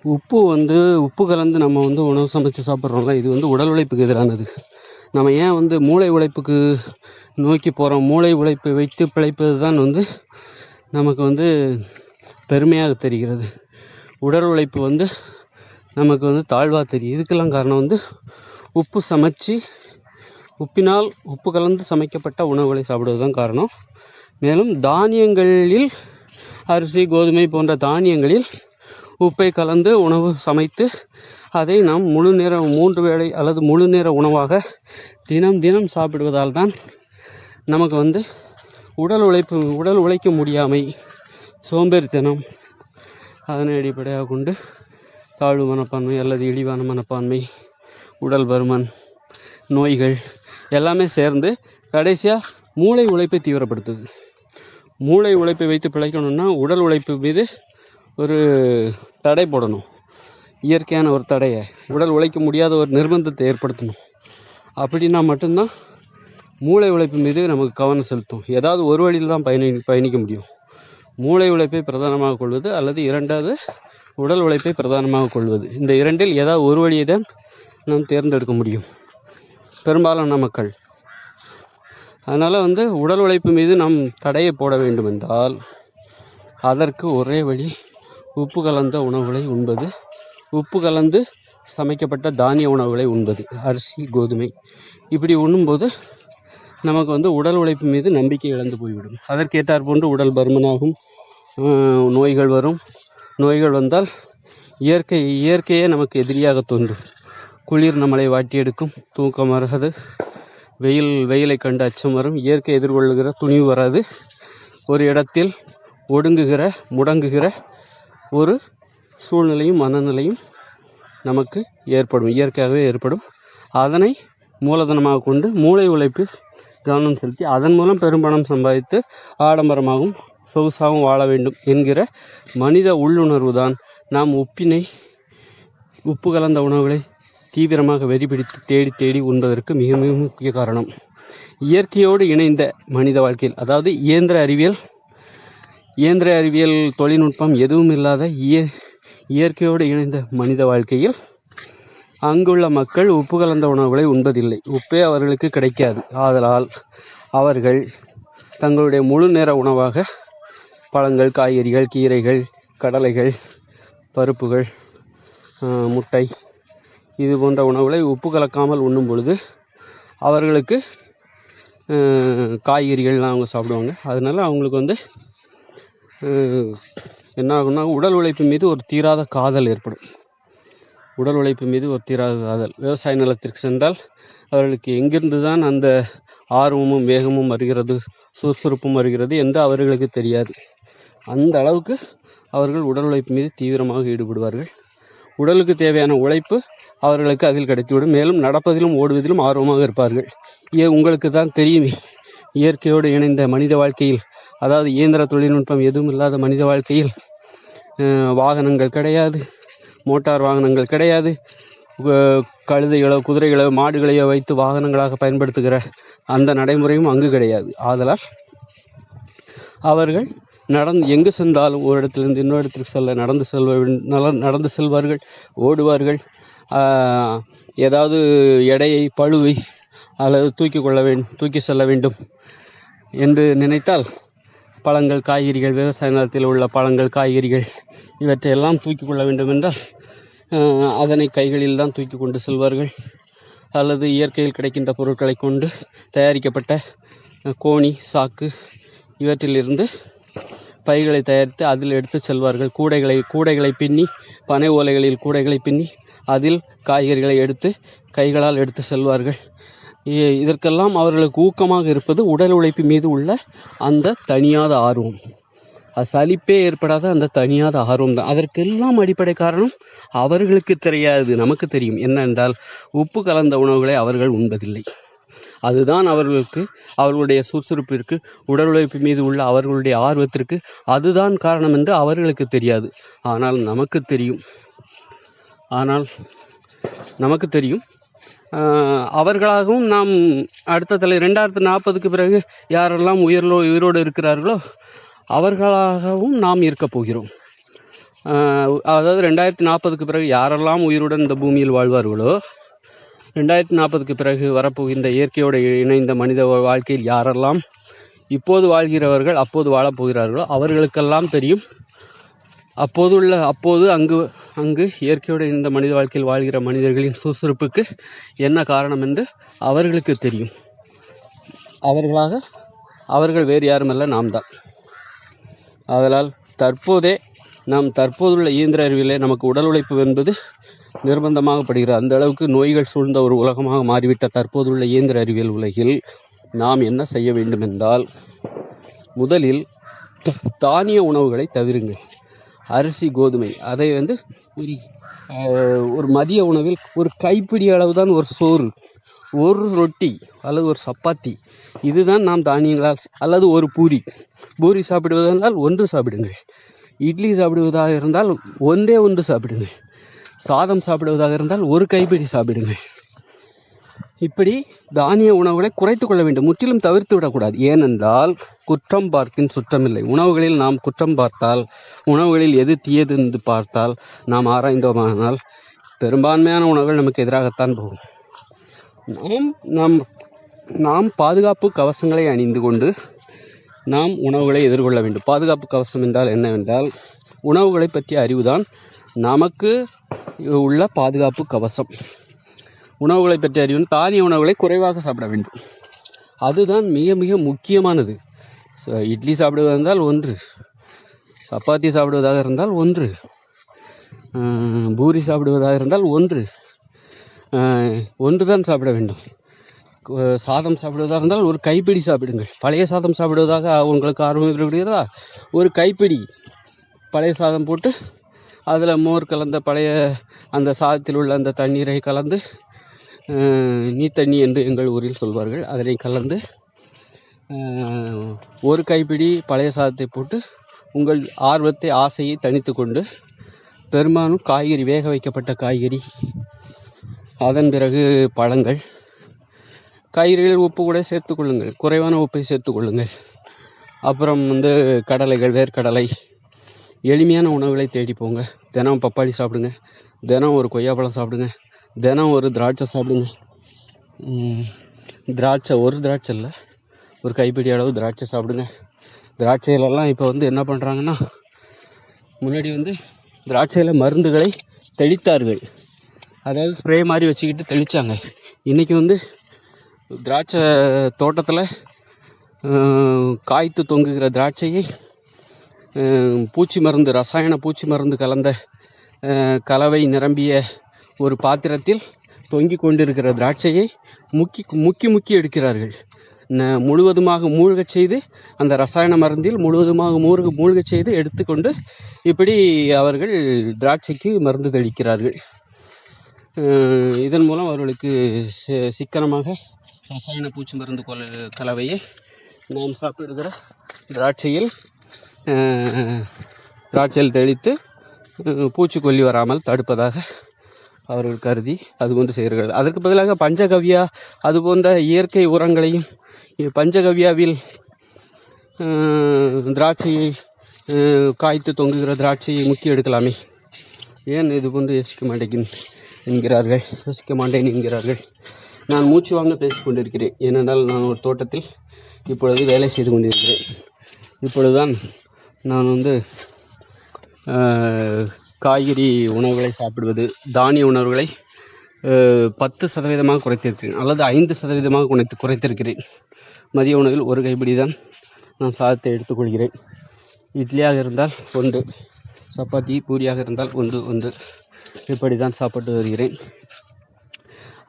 உப்பு கலந்து நம்ம உணவு சமைச்சு சாப்பிட்றோம்ல, இது உடல் உழைப்புக்கு எதிரானது. நம்ம ஏன் மூளை உழைப்புக்கு நோக்கி போகிறோம்? மூளை உழைப்பை வைத்து பிழைப்பது தான் நமக்கு பெருமையாக தெரிகிறது. உடல் உழைப்பு நமக்கு தாழ்வாக தெரியும். இதுக்கெல்லாம் காரணம் உப்பு கலந்து சமைக்கப்பட்ட உணவுகளை சாப்பிடுவது தான் காரணம். மேலும் தானியங்களில் அரிசி, கோதுமை போன்ற தானியங்களில் உப்பை கலந்து உணவு சமைத்து அதை நாம் முழு நேர 3 வேளை அல்லது முழு நேர உணவாக தினம் சாப்பிடுவதால் தான் நமக்கு உடல் உழைக்க முடியாமை, சோம்பேறித்தனம், அதனை அடிப்படையாக கொண்டு தாழ்வு மனப்பான்மை அல்லது இழிவான மனப்பான்மை, உடல் பருமன், நோய்கள் எல்லாமே சேர்ந்து கடைசியாக மூளை உழைப்பை தீவிரப்படுத்துது. மூளை உழைப்பை வைத்து பிழைக்கணும்னா உடல் உழைப்பு மீது ஒரு தடை போடணும். இயற்கையான ஒரு தடையை, உடல் உழைக்க முடியாத ஒரு நிர்பந்தத்தை ஏற்படுத்தணும். அப்படின்னா மட்டும்தான் மூளை உழைப்பு மீது நமக்கு கவனம் செலுத்தும். ஏதாவது ஒரு வழியில் தான் பயணிக்க முடியும். மூளை உழைப்பை பிரதானமாக கொள்வது அல்லது இரண்டாவது உடல் உழைப்பை பிரதானமாக கொள்வது. இந்த இரண்டில் ஏதாவது ஒரு வழியை தான் நாம் தேர்ந்தெடுக்க முடியும் பெரும்பாலான மக்கள். அதனால் உடல் உழைப்பு மீது நாம் தடையை போட வேண்டும் என்றால் அதற்கு ஒரே வழி உப்பு கலந்த உணவுகளை உண்பது, உப்பு கலந்து சமைக்கப்பட்ட தானிய உணவுகளை உண்பது. அரிசி, கோதுமை இப்படி உண்ணும்போது நமக்கு உடல் உழைப்பு மீது நம்பிக்கை இழந்து போய்விடும். அதற்கேற்றார் போன்று உடல் பருமனாகும், நோய்கள் வரும். நோய்கள் வந்தால் இயற்கையே நமக்கு எதிரியாக தோன்றும். குளிர் நம்மளை வாட்டி எடுக்கும், தூக்கம் வராது, வெயிலை கண்டு அச்சம் வரும், இயற்கை எதிர்கொள்ளுகிற துணிவு வராது. ஒரு இடத்தில் முடங்குகிற ஒரு சூழ்நிலையும் மனநிலையும் நமக்கு இயற்கையாகவே ஏற்படும். அதனை மூலதனமாக கொண்டு மூளை உழைப்பில் கவனம் செலுத்தி அதன் மூலம் பெரும்பணம் சம்பாதித்து ஆடம்பரமாகவும் சொகுசாகவும் வாழ வேண்டும் என்கிற மனித உள்ளுணர்வு தான் நாம் உப்பு கலந்த உணவுகளை தீவிரமாக வெறிபிடித்து தேடி உண்பதற்கு மிக மிக முக்கிய காரணம். இயற்கையோடு இணைந்த மனித வாழ்க்கையில், அதாவது இயந்திர அறிவியல் தொழில்நுட்பம் எதுவும் இல்லாத இயற்கையோடு இணைந்த மனித வாழ்க்கையில் அங்குள்ள மக்கள் உப்பு கலந்த உணவுகளை உண்பதில்லை. உப்பே அவர்களுக்கு கிடைக்காது. ஆதலால் அவர்கள் தங்களுடைய முழு நேர உணவாக பழங்கள், காய்கறிகள், கீரைகள், கடலைகள், பருப்புகள், முட்டை இது போன்ற உணவுகளை உப்பு கலக்காமல் உண்ணும் பொழுது அவர்களுக்கு காய்கறிகள்லாம் அவங்க சாப்பிடுவாங்க. அதனால் அவங்களுக்கு என்ன ஆகும்னா உடல் உழைப்பு மீது ஒரு தீராத காதல் ஏற்படும். உடல் உழைப்பு மீது ஒரு தீராத காதல். விவசாய நிலத்திற்கு சென்றால் அவர்களுக்கு எங்கிருந்து தான் அந்த ஆர்வமும் வேகமும் வருகிறது, சுறுசுறுப்பும் வருகிறது என்று அவர்களுக்கு தெரியாது. அந்த அளவுக்கு அவர்கள் உடல் உழைப்பு மீது தீவிரமாக ஈடுபடுவார்கள். உடலுக்கு தேவையான உழைப்பு அவர்களுக்கு அதில் கிடைத்துவிடும். மேலும் நடப்பதிலும் ஓடுவதிலும் ஆர்வமாக இருப்பார்கள். உங்களுக்கு தான் தெரியுமே, இயற்கையோடு இணைந்த மனித வாழ்க்கையில், அதாவது இயந்திர தொழில்நுட்பம் எதுவும் இல்லாத மனித வாழ்க்கையில் வாகனங்கள் கிடையாது, மோட்டார் வாகனங்கள் கிடையாது, கழுதைகளோ குதிரைகளோ மாடுகளையோ வைத்து வாகனங்களாக பயன்படுத்துகிற அந்த நடைமுறையும் அங்கு கிடையாது. ஆதலால் அவர்கள் எங்கு சென்றாலும் ஒரு இடத்திலிருந்து இன்னொரு இடத்திற்கு நடந்து செல்வார்கள், ஓடுவார்கள். ஏதாவது எடையை, பளுவை அல்லது தூக்கி செல்ல வேண்டும் என்று நினைத்தால் பழங்கள், காய்கறிகள், விவசாய நிலத்தில் உள்ள பழங்கள், காய்கறிகள் இவற்றையெல்லாம் தூக்கி கொள்ள வேண்டும் என்றால் அதனை கைகளில் தான் தூக்கி கொண்டு செல்வார்கள். அல்லது இயற்கையில் கிடைக்கின்ற பொருட்களை கொண்டு தயாரிக்கப்பட்ட கோணி, சாக்கு இவற்றிலிருந்து பைகளை தயாரித்து அதில் எடுத்து செல்வார்கள். கூடைகளை பின்னி, பனை ஓலைகளில் கூடைகளை பின்னி அதில் காய்கறிகளை எடுத்து கைகளால் எடுத்து செல்வார்கள். இதற்கெல்லாம் அவர்களுக்கு ஊக்கமாக இருப்பது உடல் உழைப்பு மீது உள்ள அந்த தனியாத ஆர்வம். சலிப்பே ஏற்படாத அந்த தனியாத ஆர்வம் தான். அதற்கெல்லாம் அடிப்படை காரணம் அவர்களுக்கு தெரியாது, நமக்கு தெரியும். என்னென்றால் உப்பு கலந்த உணவுகளை அவர்கள் உண்பதில்லை. அதுதான் அவர்களுடைய சுறுசுறுப்பிற்கு, உடல் உழைப்பு மீது உள்ள அவர்களுடைய ஆர்வத்திற்கு அதுதான் காரணம் என்று அவர்களுக்கு தெரியாது. ஆனால் நமக்கு தெரியும். அவர்களாகவும் நாம் அடுத்த 2040க்கு பிறகு யாரெல்லாம் உயிரோடு இருக்கிறார்களோ அவர்களாகவும் நாம் இருக்கப் போகிறோம். அதாவது 2040க்கு பிறகு யாரெல்லாம் உயிருடன் இந்த பூமியில் வாழ்வார்களோ, 2040க்கு பிறகு வரப்போகின்ற இயற்கையோடு இணைந்த மனித வாழ்க்கையில் யாரெல்லாம் இப்போது வாழ்கிறவர்கள் அப்போது வாழப்போகிறார்களோ அவர்களுக்கெல்லாம் தெரியும். அப்போது அங்கு இயற்கையோடு இந்த மனித வாழ்க்கையில் வாழ்கிற மனிதர்களின் சுறுசுறுப்புக்கு என்ன காரணம் என்று அவர்களுக்கு தெரியும். அவர்கள் வேறு யாருமல்ல, நாம் தான். ஆதலால் தற்போதுள்ள இயந்திர அறிவியலே நமக்கு உடல் உழைப்பு என்பது நிர்பந்தமாகப்படுகிறது. அந்த அளவுக்கு நோய்கள் சூழ்ந்த ஒரு உலகமாக மாறிவிட்ட தற்போதுள்ள இயந்திர அறிவியல் உலகில் நாம் என்ன செய்ய வேண்டும் என்றால், முதலில் தானிய உணவுகளை தவிருங்கள். அரிசி, கோதுமை, அதை ஒரு மதிய உணவில் ஒரு கைப்பிடி அளவு தான் ஒரு சோறு, ஒரு ரொட்டி அல்லது ஒரு சப்பாத்தி, இதுதான் நாம் தானியங்களால், அல்லது ஒரு பூரி சாப்பிடுவதென்றால் ஒன்று சாப்பிடுங்கள். இட்லி சாப்பிடுவதாக இருந்தால் ஒன்று சாப்பிடுங்கள். சாதம் சாப்பிடுவதாக இருந்தால் ஒரு கைப்பிடி சாப்பிடுங்கள். இப்படி தானிய உணவுகளை குறைத்து கொள்ள வேண்டும், முற்றிலும் தவிர்த்து விடக்கூடாது. ஏனென்றால் குற்றம் பார்க்கின் சுற்றமில்லை. உணவுகளில் நாம் குற்றம் பார்த்தால், உணவுகளில் எது தீயது என்று பார்த்தால், நாம் ஆராய்ந்தோமானால் பெரும்பான்மையான உணவுகள் நமக்கு எதிராகத்தான் போகும். நாம் பாதுகாப்பு கவசங்களை அணிந்து கொண்டு நாம் உணவுகளை எதிர்கொள்ள வேண்டும். பாதுகாப்பு கவசம் என்றால் என்னவென்றால், உணவுகளை பற்றிய அறிவுதான் நமக்கு உள்ள பாதுகாப்பு கவசம். உணவுகளை பற்றிய அறிவு, தானிய உணவுகளை குறைவாக சாப்பிட வேண்டும். அதுதான் மிக மிக முக்கியமானது. இட்லி சாப்பிடுவதாக இருந்தால் ஒன்று, சப்பாத்தி சாப்பிடுவதாக இருந்தால் ஒன்று, பூரி சாப்பிடுவதாக இருந்தால் ஒன்று தான் சாப்பிட வேண்டும். சாதம் சாப்பிடுவதாக இருந்தால் ஒரு கைப்பிடி சாப்பிடுங்கள். பழைய சாதம் சாப்பிடுவதாக உங்களுக்கு ஆர்வம் இருக்கிறதா? ஒரு கைப்பிடி பழைய சாதம் போட்டு அதில் மோர் கலந்த பழைய அந்த சாதத்தில் உள்ள அந்த தண்ணீரை கலந்து, நீத்தண்ணி என்று எங்கள் ஊரில் சொல்வார்கள், அதனை கலந்து ஒரு கைப்பிடி பழைய சாதத்தை போட்டு உங்கள் ஆசையை தணித்து கொண்டு, பெரும்பாலும் காய்கறி, வேக வைக்கப்பட்ட காய்கறி, அதன் பிறகு பழங்கள், காய்கறிகள் உப்பு கூட சேர்த்து கொள்ளுங்கள், குறைவான உப்பை சேர்த்து கொள்ளுங்கள். அப்புறம் கடலைகள், வேர்க்கடலை, எளிமையான உணவுகளை தேடி போங்க. தினம் பப்பாளி சாப்பிடுங்க, தினம் ஒரு கொய்யாப்பழம் சாப்பிடுங்க, தினம் ஒரு திராட்சை சாப்பிடுங்க. ஒரு திராட்சை இல்லை, ஒரு கைப்பிடி அளவு திராட்சை சாப்பிடுங்க. திராட்சையிலெல்லாம் இப்போ என்ன பண்ணுறாங்கன்னா, முன்னாடி திராட்சையில் மருந்துகளை தெளித்தார்கள், அதாவது ஸ்ப்ரே மாதிரி வச்சுக்கிட்டு தெளித்தாங்க. இன்றைக்கி திராட்சை தோட்டத்தில் காய்த்து தொங்குகிற திராட்சையை பூச்சி மருந்து, ரசாயன பூச்சி மருந்து கலந்த கலவை நிரம்பிய ஒரு பாத்திரத்தில் தொங்கி கொண்டிருக்கிற திராட்சையை முக்கி எடுக்கிறார்கள். முழுவதுமாக மூழ்கச் செய்து, அந்த ரசாயன மருந்தில் முழுவதுமாக மூழ்கச் செய்து எடுத்துக்கொண்டு இப்படி அவர்கள் திராட்சைக்கு மருந்து தெளிக்கிறார்கள். இதன் மூலம் அவர்களுக்கு சிக்கனமாக ரசாயன பூச்சி மருந்து கலவையை நாம் சாப்பிடுகிற திராட்சையில் தெளித்து பூச்சிக்கொல்லி வராமல் தடுப்பதாக அவர்கள் கருதி அதுபோன்று செய்கிறார்கள். அதற்கு பதிலாக பஞ்சகவ்யா அதுபோன்ற இயற்கை உரங்களையும், பஞ்சகவ்யாவில் திராட்சையை காய்த்து தொங்குகிற திராட்சையை முக்கி எடுக்கலாமே, ஏன் இதுபோன்று யோசிக்க மாட்டேன் என்கிறார்கள். நான் மூச்சு வாங்க பேசிக்கொண்டிருக்கிறேன். ஏனென்றால் நான் ஒரு தோட்டத்தில் இப்பொழுது வேலை செய்து கொண்டிருக்கிறேன். இப்பொழுதுதான் நான் காய்கறி உணவுகளை சாப்பிடுவது, தானிய உணவுகளை 10% குறைத்திருக்கிறேன், அல்லது 5% குறைத்திருக்கிறேன். மதிய உணவில் ஒரு கைப்பிடி தான் நான் சாதத்தை எடுத்துக்கொள்கிறேன். இட்லியாக இருந்தால் ஒன்று, சப்பாத்தி பூரியாக இருந்தால் ஒன்று, இப்படி தான் சாப்பிட்டு வருகிறேன்.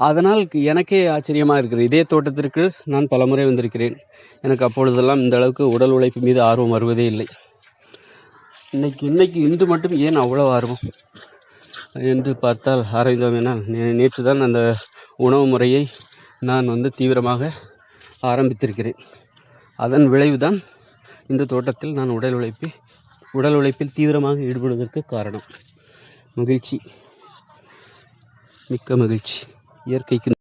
அதனால் எனக்கே ஆச்சரியமாக இருக்கிறது. இதே தோட்டத்திற்கு நான் பலமுறை வந்திருக்கிறேன். எனக்கு அப்பொழுதெல்லாம் இந்த அளவுக்கு உடல் உழைப்பு மீது ஆர்வம் வருவதே இல்லை. இன்று மட்டும் ஏன் அவ்வளோ ஆர்வம் என்று பார்த்தால், ஆராய்ந்தோமேனால் நேற்று தான் அந்த உணவு முறையை நான் தீவிரமாக ஆரம்பித்திருக்கிறேன். அதன் விளைவுதான் இந்த தோட்டத்தில் நான் உடல் உழைப்பில் தீவிரமாக ஈடுபடுவதற்கு காரணம். மகிழ்ச்சி, மிக்க மகிழ்ச்சி. இயற்கைக்கு